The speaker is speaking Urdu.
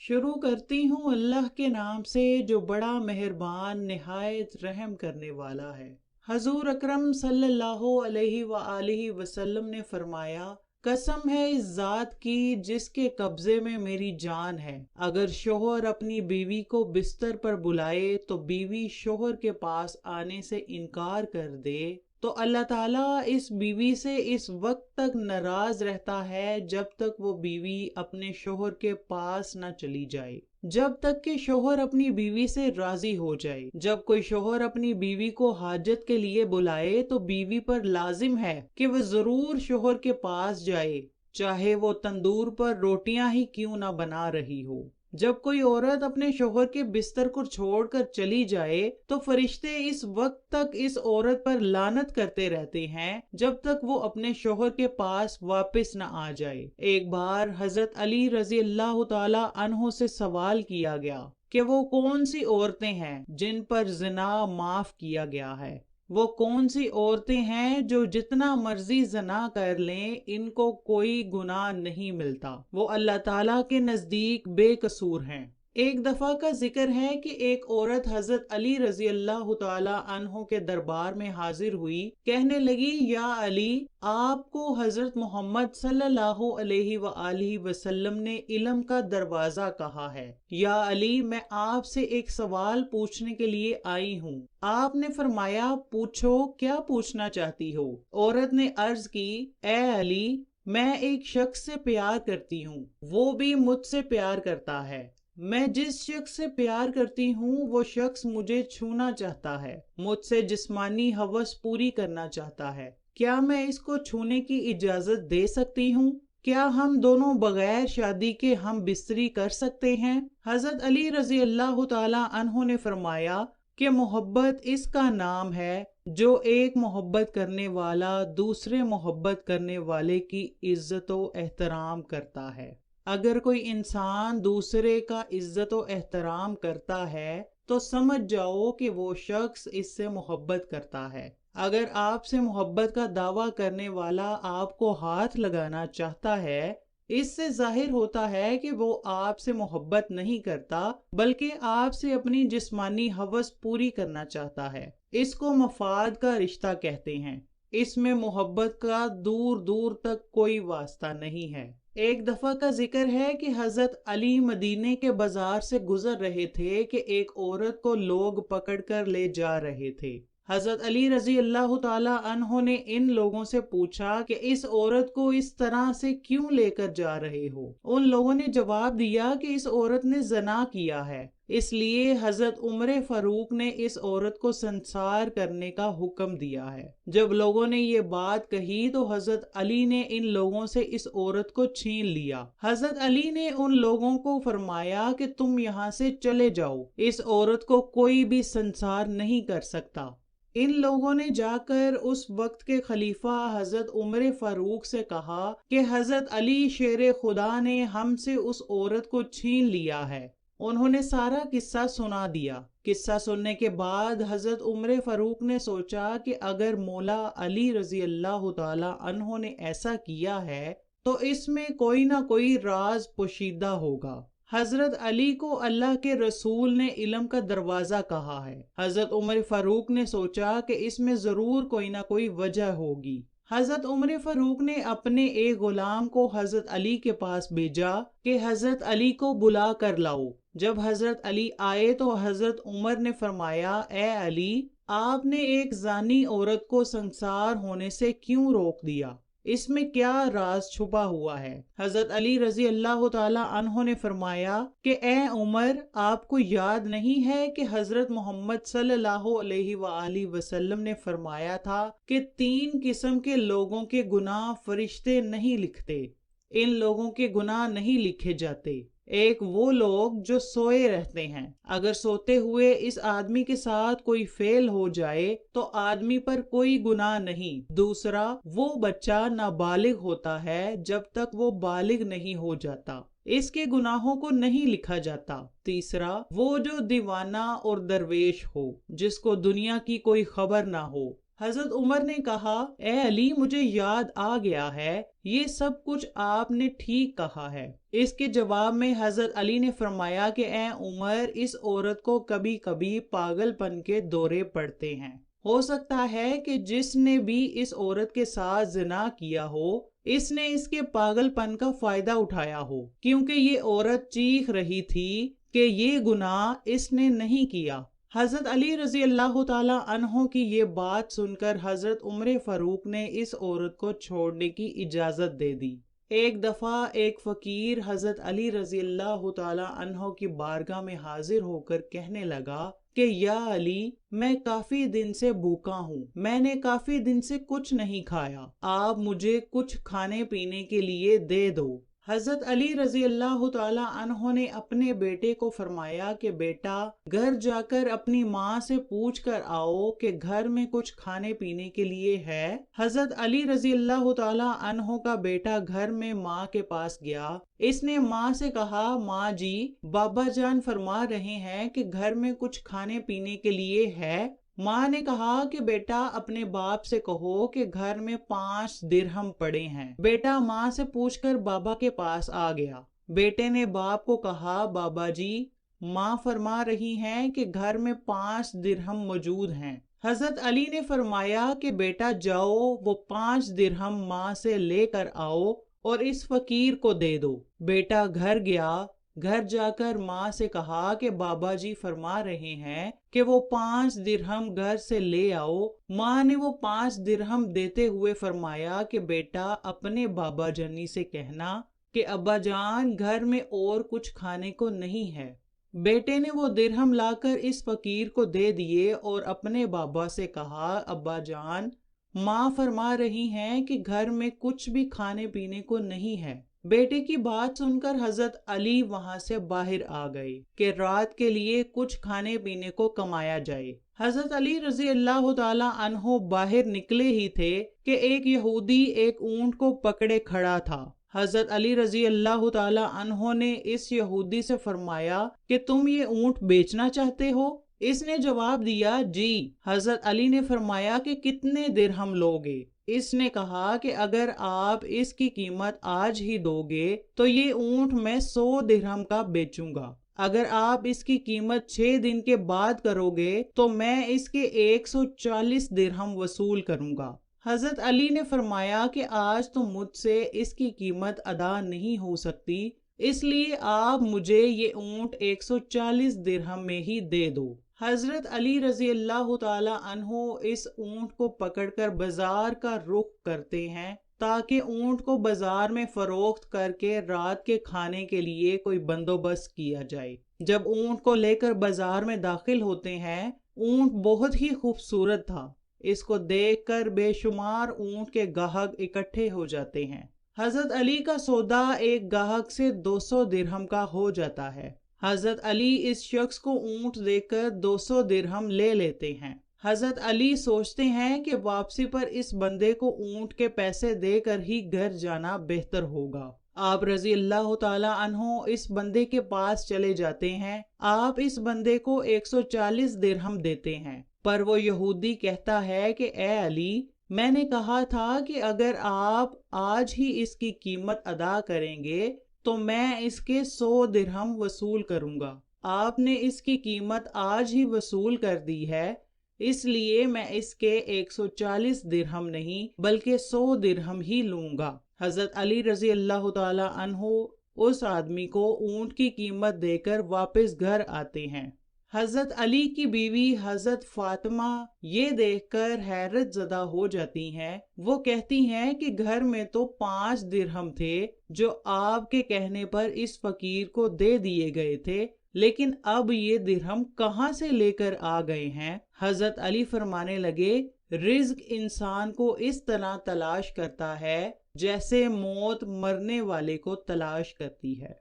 شروع کرتی ہوں اللہ کے نام سے جو بڑا مہربان نہایت رحم کرنے والا ہے۔ حضور اکرم صلی اللہ علیہ وآلہ وسلم نے فرمایا، قسم ہے اس ذات کی جس کے قبضے میں میری جان ہے، اگر شوہر اپنی بیوی کو بستر پر بلائے تو بیوی شوہر کے پاس آنے سے انکار کر دے تو اللہ تعالیٰ اس بیوی سے اس وقت تک ناراض رہتا ہے جب تک وہ بیوی اپنے شوہر کے پاس نہ چلی جائے، جب تک کہ شوہر اپنی بیوی سے راضی ہو جائے۔ جب کوئی شوہر اپنی بیوی کو حاجت کے لیے بلائے تو بیوی پر لازم ہے کہ وہ ضرور شوہر کے پاس جائے، چاہے وہ تندور پر روٹیاں ہی کیوں نہ بنا رہی ہو۔ جب کوئی عورت اپنے شوہر کے بستر کو چھوڑ کر چلی جائے تو فرشتے اس وقت تک اس عورت پر لعنت کرتے رہتے ہیں جب تک وہ اپنے شوہر کے پاس واپس نہ آ جائے۔ ایک بار حضرت علی رضی اللہ تعالی عنہ سے سوال کیا گیا کہ وہ کون سی عورتیں ہیں جن پر زنا معاف کیا گیا ہے، وہ کون سی عورتیں ہیں جو جتنا مرضی زنا کر لیں ان کو کوئی گناہ نہیں ملتا، وہ اللہ تعالیٰ کے نزدیک بے قصور ہیں۔ ایک دفعہ کا ذکر ہے کہ ایک عورت حضرت علی رضی اللہ تعالی عنہ کے دربار میں حاضر ہوئی، کہنے لگی، یا علی، آپ کو حضرت محمد صلی اللہ علیہ وآلہ وسلم نے علم کا دروازہ کہا ہے۔ یا علی، میں آپ سے ایک سوال پوچھنے کے لیے آئی ہوں۔ آپ نے فرمایا، پوچھو، کیا پوچھنا چاہتی ہو؟ عورت نے عرض کی، اے علی، میں ایک شخص سے پیار کرتی ہوں، وہ بھی مجھ سے پیار کرتا ہے۔ میں جس شخص سے پیار کرتی ہوں وہ شخص مجھے چھونا چاہتا ہے، مجھ سے جسمانی ہوس پوری کرنا چاہتا ہے، کیا میں اس کو چھونے کی اجازت دے سکتی ہوں؟ کیا ہم دونوں بغیر شادی کے ہم بستری کر سکتے ہیں؟ حضرت علی رضی اللہ تعالی عنہ نے فرمایا کہ محبت اس کا نام ہے جو ایک محبت کرنے والا دوسرے محبت کرنے والے کی عزت و احترام کرتا ہے۔ اگر کوئی انسان دوسرے کا عزت و احترام کرتا ہے تو سمجھ جاؤ کہ وہ شخص اس سے محبت کرتا ہے۔ اگر آپ سے محبت کا دعویٰ کرنے والا آپ کو ہاتھ لگانا چاہتا ہے، اس سے ظاہر ہوتا ہے کہ وہ آپ سے محبت نہیں کرتا بلکہ آپ سے اپنی جسمانی ہوس پوری کرنا چاہتا ہے۔ اس کو مفاد کا رشتہ کہتے ہیں، اس میں محبت کا دور دور تک کوئی واسطہ نہیں ہے۔ ایک دفعہ کا ذکر ہے کہ حضرت علی مدینے کے بازار سے گزر رہے تھے کہ ایک عورت کو لوگ پکڑ کر لے جا رہے تھے۔ حضرت علی رضی اللہ تعالی عنہ نے ان لوگوں سے پوچھا کہ اس عورت کو اس طرح سے کیوں لے کر جا رہے ہو؟ ان لوگوں نے جواب دیا کہ اس عورت نے زنا کیا ہے، اس لیے حضرت عمر فاروق نے اس عورت کو سنسار کرنے کا حکم دیا ہے۔ جب لوگوں نے یہ بات کہی تو حضرت علی نے ان لوگوں سے اس عورت کو چھین لیا۔ حضرت علی نے ان لوگوں کو فرمایا کہ تم یہاں سے چلے جاؤ، اس عورت کو کوئی بھی سنسار نہیں کر سکتا۔ ان لوگوں نے جا کر اس وقت کے خلیفہ حضرت عمر فاروق سے کہا کہ حضرت علی شیر خدا نے ہم سے اس عورت کو چھین لیا ہے۔ انہوں نے سارا قصہ سنا دیا۔ قصہ سننے کے بعد حضرت عمر فاروق نے سوچا کہ اگر مولا علی رضی اللہ تعالی عنہ نے ایسا کیا ہے تو اس میں کوئی نہ کوئی راز پوشیدہ ہوگا۔ حضرت علی کو اللہ کے رسول نے علم کا دروازہ کہا ہے۔ حضرت عمر فاروق نے سوچا کہ اس میں ضرور کوئی نہ کوئی وجہ ہوگی۔ حضرت عمر فاروق نے اپنے ایک غلام کو حضرت علی کے پاس بھیجا کہ حضرت علی کو بلا کر لاؤ۔ جب حضرت علی آئے تو حضرت عمر نے فرمایا، اے علی، آپ نے ایک زانی عورت کو سنسار ہونے سے کیوں روک دیا؟ اس میں کیا راز چھپا ہوا ہے؟ حضرت علی رضی اللہ تعالی عنہ نے فرمایا کہ اے عمر، آپ کو یاد نہیں ہے کہ حضرت محمد صلی اللہ علیہ وآلہ وسلم نے فرمایا تھا کہ 3 قسم کے لوگوں کے گناہ فرشتے نہیں لکھتے، ان لوگوں کے گناہ نہیں لکھے جاتے۔ ایک وہ لوگ جو سوئے رہتے ہیں، اگر سوتے ہوئے اس آدمی کے ساتھ کوئی فعل ہو جائے تو آدمی پر کوئی گناہ نہیں۔ دوسرا، وہ بچہ نابالغ ہوتا ہے جب تک وہ بالغ نہیں ہو جاتا، اس کے گناہوں کو نہیں لکھا جاتا۔ تیسرا، وہ جو دیوانہ اور درویش ہو، جس کو دنیا کی کوئی خبر نہ ہو، حضرت عمر نے کہا اے علی مجھے یاد آ گیا ہے، یہ سب کچھ آپ نے ٹھیک کہا ہے۔ اس کے جواب میں حضرت علی نے فرمایا کہ اے عمر، اس عورت کو کبھی کبھی پاگل پن کے دورے پڑتے ہیں، ہو سکتا ہے کہ جس نے بھی اس عورت کے ساتھ زنا کیا ہو اس نے اس کے پاگل پن کا فائدہ اٹھایا ہو، کیونکہ یہ عورت چیخ رہی تھی کہ یہ گناہ اس نے نہیں کیا۔ حضرت علی رضی اللہ تعالی عنہ کی یہ بات سن کر حضرت عمر فاروق نے اس عورت کو چھوڑنے کی اجازت دے دی۔ ایک دفعہ ایک فقیر حضرت علی رضی اللہ تعالی عنہ کی بارگاہ میں حاضر ہو کر کہنے لگا کہ یا علی، میں کافی دن سے بھوکا ہوں، میں نے کافی دن سے کچھ نہیں کھایا، آپ مجھے کچھ کھانے پینے کے لیے دے دو۔ حضرت علی رضی اللہ تعالی عنہ نے اپنے بیٹے کو فرمایا کہ بیٹا، گھر جا کر اپنی ماں سے پوچھ کر آؤ کہ گھر میں کچھ کھانے پینے کے لیے ہے۔ حضرت علی رضی اللہ تعالی عنہ کا بیٹا گھر میں ماں کے پاس گیا۔ اس نے ماں سے کہا ماں جی، بابا جان فرما رہے ہیں کہ گھر میں کچھ کھانے پینے کے لیے ہے۔ ماں نے کہا کہ بیٹا اپنے باپ سے کہو کہ گھر میں 5 درہم پڑے ہیں۔ بیٹا ماں سے پوچھ کر بابا کے پاس آ گیا۔ بیٹے نے باپ کو کہا بابا جی، ماں فرما رہی ہیں کہ گھر میں 5 درہم موجود ہیں۔ حضرت علی نے فرمایا کہ بیٹا جاؤ، وہ 5 درہم ماں سے لے کر آؤ اور اس فقیر کو دے دو۔ بیٹا گھر گیا، گھر جا کر ماں سے کہا کہ بابا جی فرما رہے ہیں کہ وہ 5 درہم گھر سے لے آؤ۔ ماں نے وہ 5 درہم دیتے ہوئے فرمایا کہ بیٹا اپنے بابا جانی سے کہنا کہ ابا جان گھر میں اور کچھ کھانے کو نہیں ہے۔ بیٹے نے وہ درہم لا کر اس فقیر کو دے دیے اور اپنے بابا سے کہا ابا جان، ماں فرما رہی ہیں کہ گھر میں کچھ بھی کھانے پینے کو نہیں ہے۔ بیٹے کی بات سن کر حضرت علی وہاں سے باہر آ گئے کہ رات کے لیے کچھ کھانے پینے کو کمایا جائے۔ حضرت علی رضی اللہ تعالی عنہ باہر نکلے ہی تھے کہ ایک یہودی ایک اونٹ کو پکڑے کھڑا تھا۔ حضرت علی رضی اللہ تعالی عنہ نے اس یہودی سے فرمایا کہ تم یہ اونٹ بیچنا چاہتے ہو؟ اس نے جواب دیا جی۔ حضرت علی نے فرمایا کہ کتنے درہم لوگے؟ اس نے کہا کہ اگر آپ اس کی قیمت آج ہی دو گے تو یہ اونٹ میں 100 درہم کا بیچوں گا، اگر آپ اس کی قیمت 6 دن کے بعد کرو گے تو میں اس کے 140 درہم وصول کروں گا۔ حضرت علی نے فرمایا کہ آج تو مجھ سے اس کی قیمت ادا نہیں ہو سکتی، اس لیے آپ مجھے یہ اونٹ 140 درہم میں ہی دے دو۔ حضرت علی رضی اللہ تعالی عنہ اس اونٹ کو پکڑ کر بازار کا رخ کرتے ہیں تاکہ اونٹ کو بازار میں فروخت کر کے رات کے کھانے کے لیے کوئی بندوبست کیا جائے۔ جب اونٹ کو لے کر بازار میں داخل ہوتے ہیں، اونٹ بہت ہی خوبصورت تھا، اس کو دیکھ کر بے شمار اونٹ کے گاہک اکٹھے ہو جاتے ہیں۔ حضرت علی کا سودا ایک گاہک سے 200 درہم کا ہو جاتا ہے۔ حضرت علی اس شخص کو اونٹ دے کر 200 درہم لے لیتے ہیں۔ حضرت علی سوچتے ہیں کہ واپسی پر اس بندے کو اونٹ کے پیسے دے کر ہی گھر جانا بہتر ہوگا۔ آپ رضی اللہ تعالی عنہ اس بندے کے پاس چلے جاتے ہیں۔ آپ اس بندے کو 140 درہم دیتے ہیں، پر وہ یہودی کہتا ہے کہ اے علی، میں نے کہا تھا کہ اگر آپ آج ہی اس کی قیمت ادا کریں گے تو میں اس کے 100 درہم وصول کروں گا۔ آپ نے اس کی قیمت آج ہی وصول کر دی ہے، اس لیے میں اس کے 140 درہم نہیں بلکہ 100 درہم ہی لوں گا۔ حضرت علی رضی اللہ تعالی عنہ اس آدمی کو اونٹ کی قیمت دے کر واپس گھر آتے ہیں۔ حضرت علی کی بیوی حضرت فاطمہ یہ دیکھ کر حیرت زدہ ہو جاتی ہیں۔ وہ کہتی ہیں کہ گھر میں تو 5 درہم تھے جو آپ کے کہنے پر اس فقیر کو دے دیے گئے تھے، لیکن اب یہ درہم کہاں سے لے کر آ گئے ہیں؟ حضرت علی فرمانے لگے، رزق انسان کو اس طرح تلاش کرتا ہے جیسے موت مرنے والے کو تلاش کرتی ہے۔